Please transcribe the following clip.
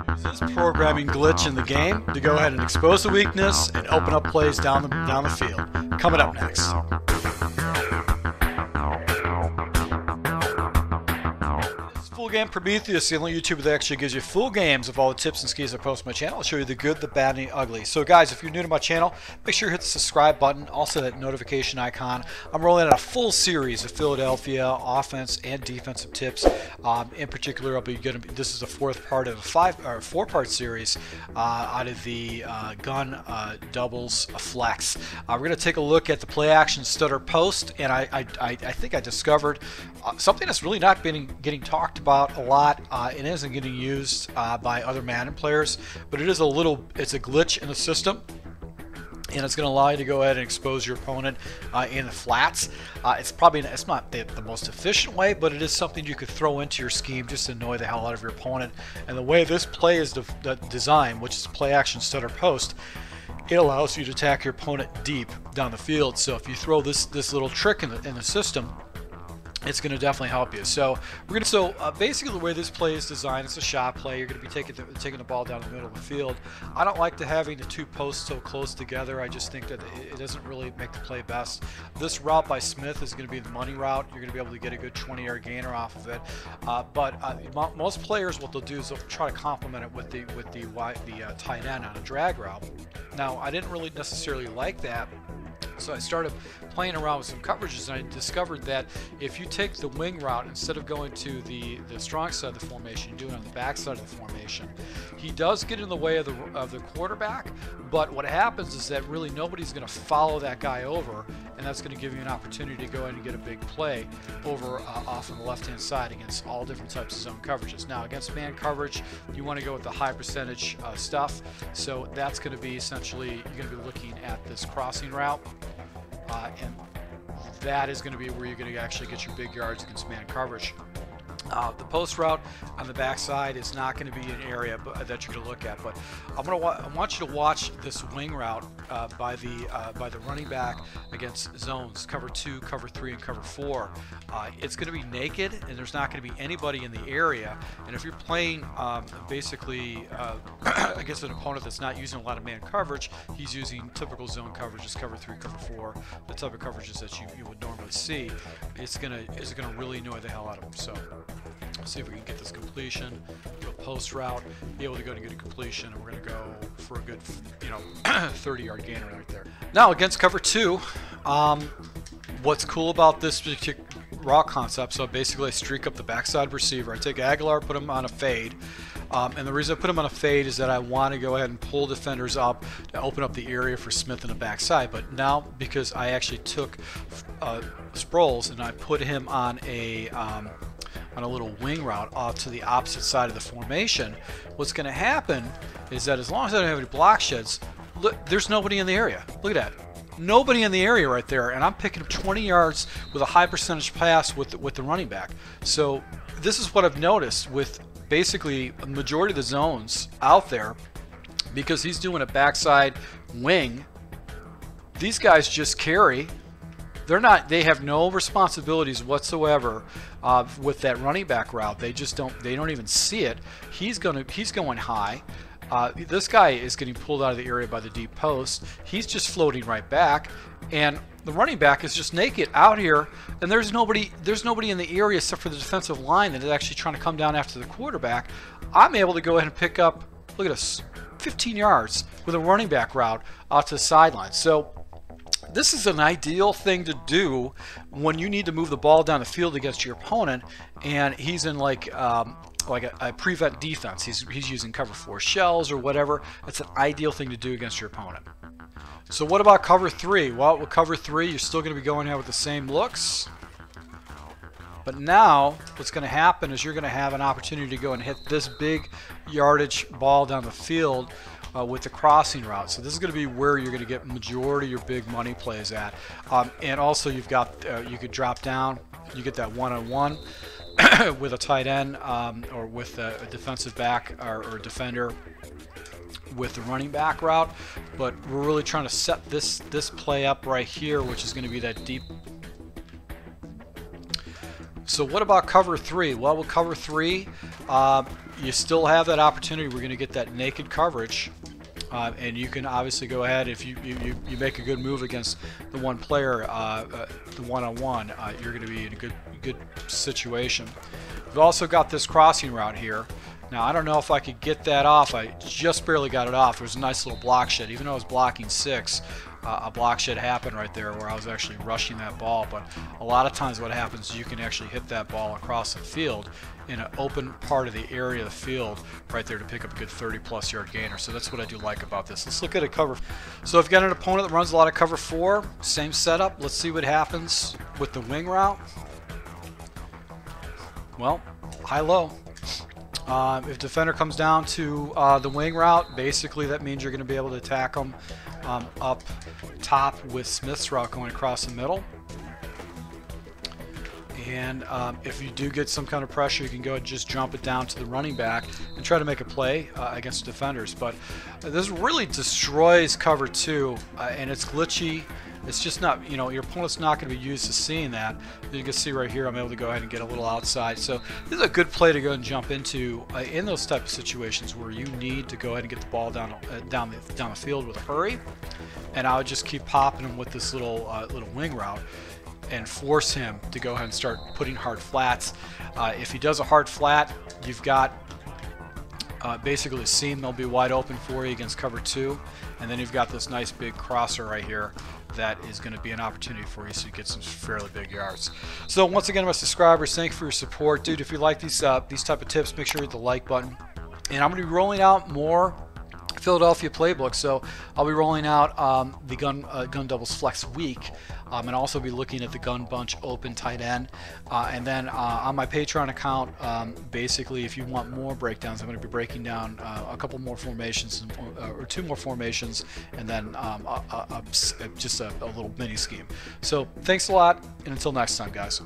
This programming glitch in the game to go ahead and expose the weakness and open up plays down the field. Coming up next. Full Game Prometheus, the only YouTuber that actually gives you full games of all the tips and skis I post on my channel. I'll show you the good, the bad, and the ugly. So guys, if you're new to my channel, make sure you hit the subscribe button, also that notification icon. I'm rolling out a full series of Philadelphia offense and defensive tips. In particular, this is the fourth part of a four-part series out of the gun doubles flex. We're going to take a look at the play action stutter post, and I think I discovered something that's really not been getting talked about a lot. It isn't getting used by other Madden players, but it's a glitch in the system, and it's going to allow you to go ahead and expose your opponent in the flats. It's not the most efficient way, but it is something you could throw into your scheme just to annoy the hell out of your opponent. And the way this play is designed, which is play action stutter post, it allows you to attack your opponent deep down the field. So if you throw this little trick in the system, it's going to definitely help you. So basically the way this play is designed, it's a shot play. You're going to be taking the ball down the middle of the field. I don't like having the two posts so close together. I just think that it doesn't really make the play best. This route by Smith is going to be the money route. You're going to be able to get a good 20-yard gainer off of it. But most players, what they'll do is they'll try to complement it with the tight end on a drag route. Now, I didn't really necessarily like that. So I started playing around with some coverages, and I discovered that if you take the wing route, instead of going to the strong side of the formation, you do it on the back side of the formation. He does get in the way of the quarterback, but what happens is that really nobody's going to follow that guy over, and that's going to give you an opportunity to go ahead and get a big play over off on the left-hand side against all different types of zone coverages. Now, against man coverage, you want to go with the high percentage stuff, so that's going to be essentially, you're going to be looking at this crossing route. And that is going to be where you're going to actually get your big yards against man coverage. The post route on the backside is not going to be an area that you're going to look at, but I want you to watch this wing route by the running back against zones cover 2, cover 3, and cover 4. It's going to be naked, and there's not going to be anybody in the area. And if you're playing basically against an opponent that's not using a lot of man coverage, he's using typical zone coverages, cover 3, cover 4, the type of coverages that you would normally see. It's gonna really annoy the hell out of him. So let's see if we can get this completion, do a post route, be able to go and get a completion, and we're going to go for a good, 30-yard gainer right there. Now against cover 2, what's cool about this particular route concept, so basically I streak up the backside receiver. I take Aguilar, put him on a fade, and the reason I put him on a fade is that I want to go ahead and pull defenders up to open up the area for Smith in the backside. But now, because I actually took Sproles and I put him on a little wing route off to the opposite side of the formation, what's going to happen is that as long as I don't have any block sheds, look, there's nobody in the area. Look at that. Nobody in the area right there, and I'm picking up 20 yards with a high percentage pass with the running back. So this is what I've noticed with basically a majority of the zones out there, because he's doing a backside wing. These guys just carry. They have no responsibilities whatsoever with that running back route. They don't even see it. He's going high. This guy is getting pulled out of the area by the deep post. He's just floating right back, and the running back is just naked out here, and there's nobody in the area except for the defensive line that is actually trying to come down after the quarterback. I'm able to go ahead and pick up, look at this, 15 yards with a running back route out to the sideline. So this is an ideal thing to do when you need to move the ball down the field against your opponent, and he's in like a prevent defense. He's using cover 4 shells or whatever. It's an ideal thing to do against your opponent. So what about cover 3? Well, with cover 3, you're still going to be going out with the same looks. But now what's going to happen is you're going to have an opportunity to go and hit this big yardage ball down the field with the crossing route. So this is going to be where you're going to get majority of your big money plays at. And also you've got you could drop down, you get that one-on-one with a tight end or with a defensive back or defender with the running back route. But we're really trying to set this play up right here, which is going to be that deep. So what about cover 3? Well, with cover 3, you still have that opportunity. We're going to get that naked coverage. And you can obviously go ahead if you make a good move against the one player, the one-on-one, you're going to be in a good situation. We've also got this crossing route here. Now I don't know if I could get that off. I just barely got it off. There was a nice little block shed, even though I was blocking 6. A block shed happened right there where I was actually rushing that ball. But a lot of times what happens is you can actually hit that ball across the field in an open part of the area of the field right there to pick up a good 30+ yard gainer. So that's what I do like about this. Let's look at a cover. So if you've got an opponent that runs a lot of cover 4, same setup. Let's see what happens with the wing route. Well, high-low. If defender comes down to the wing route, basically that means you're going to be able to attack them up top with Smith's route going across the middle. And if you do get some kind of pressure, you can go and just jump it down to the running back and try to make a play against defenders. But this really destroys cover 2, and it's glitchy. It's just not, your opponent's not going to be used to seeing that. You can see right here, I'm able to go ahead and get a little outside. So this is a good play to go and jump into in those type of situations where you need to go ahead and get the ball down the field with a hurry. And I would just keep popping him with this little wing route and force him to go ahead and start putting hard flats. If he does a hard flat, you've got basically a seam that'll be wide open for you against cover 2, and then you've got this nice big crosser right here that is going to be an opportunity for you so you get some fairly big yards. So once again, my subscribers, thank you for your support. Dude, if you like these type of tips, make sure you hit the like button. And I'm going to be rolling out more Philadelphia playbook, so I'll be rolling out the gun doubles flex week, and also be looking at the gun bunch open tight end, and then on my Patreon account, basically if you want more breakdowns, I'm going to be breaking down a couple more formations or 2 more formations, and then just a little mini scheme. So thanks a lot, and until next time, guys.